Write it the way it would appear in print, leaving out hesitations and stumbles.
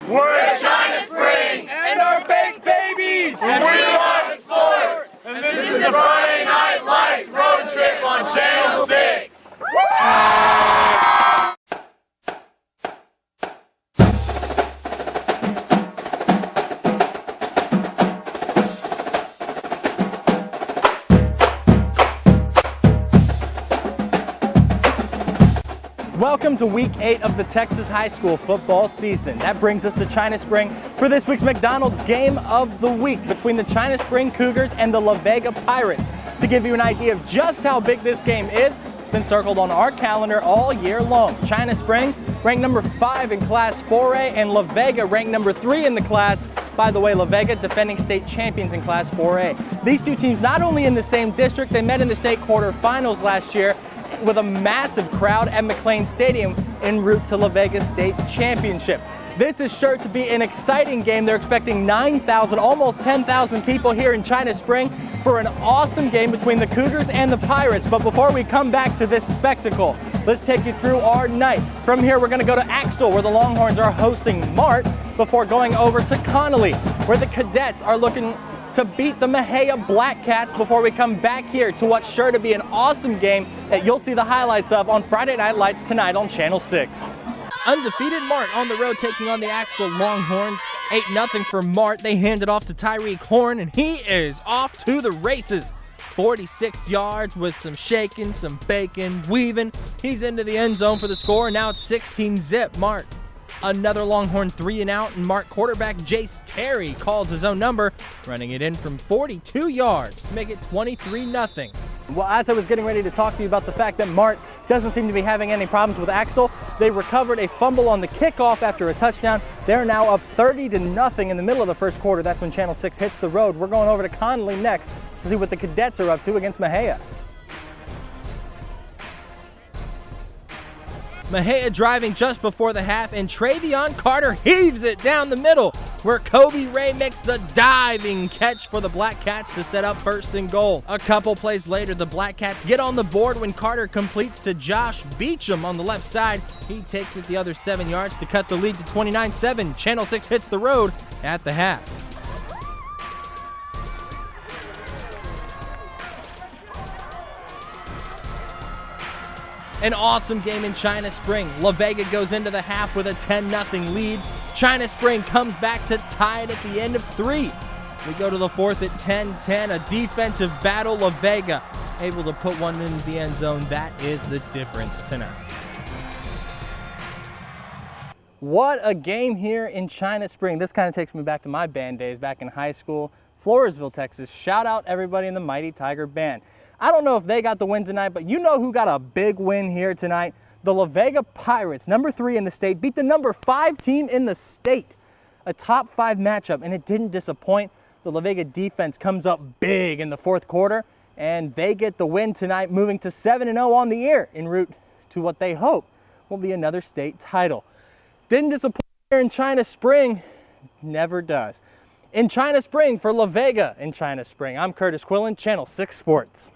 We're China Spring and our fake babies. and we love sports. And this is the Friday Night Lights road trip on Channel 6. Welcome to week 8 of the Texas high school football season. That brings us to China Spring for this week's McDonald's Game of the Week between the China Spring Cougars and the La Vega Pirates. To give you an idea of just how big this game is, it's been circled on our calendar all year long. China Spring ranked number 5 in Class 4A and La Vega ranked number 3 in the class. By the way, La Vega defending state champions in Class 4A. These two teams not only in the same district, they met in the state quarterfinals last year with a massive crowd at McLean Stadium en route to La Vega's state championship. This is sure to be an exciting game. They're expecting 9,000, almost 10,000 people here in China Spring for an awesome game between the Cougars and the Pirates. But before we come back to this spectacle, let's take you through our night. From here, we're going to go to Axtell, where the Longhorns are hosting Mart, before going over to Connally, where the Cadets are looking to beat the Mexia Black Cats, before we come back here to what's sure to be an awesome game that you'll see the highlights of on Friday Night Lights tonight on Channel 6. Undefeated Mart on the road taking on the Axtell Longhorns. 8-0 for Mart. They hand it off to Tyreek Horn, and he is off to the races. 46 yards with some shaking, some baking, weaving. He's into the end zone for the score, and now it's 16-zip Mart. Another Longhorn 3-and-out, and Mart quarterback Jace Terry calls his own number, running it in from 42 yards to make it 23-0. Well, as I was getting ready to talk to you about the fact that Mart doesn't seem to be having any problems with Axtell, they recovered a fumble on the kickoff after a touchdown. They're now up 30-0 in the middle of the first quarter. That's when Channel 6 hits the road. We're going over to Connally next to see what the Cadets are up to against Mexia. Mexia driving just before the half, and Travion Carter heaves it down the middle, where Kobe Ray makes the diving catch for the Black Cats to set up first and goal. A couple plays later, the Black Cats get on the board when Carter completes to Josh Beecham on the left side. He takes it the other 7 yards to cut the lead to 29-7. Channel 6 hits the road at the half. An awesome game in China Spring. La Vega goes into the half with a 10-0 lead. China Spring comes back to tie it at the end of 3. We go to the fourth at 10-10. A defensive battle. La Vega able to put one into the end zone. That is the difference tonight. What a game here in China Spring. This kind of takes me back to my band days back in high school. Floresville, Texas. Shout out everybody in the Mighty Tiger Band. I don't know if they got the win tonight, but you know who got a big win here tonight? The La Vega Pirates, number 3 in the state, beat the number 5 team in the state. A top 5 matchup, and it didn't disappoint. The La Vega defense comes up big in the fourth quarter, and they get the win tonight, moving to 7-0 on the year, en route to what they hope will be another state title. Didn't disappoint here in China Spring, never does. In China Spring for La Vega in China Spring, I'm Curtis Quillen, Channel 6 Sports.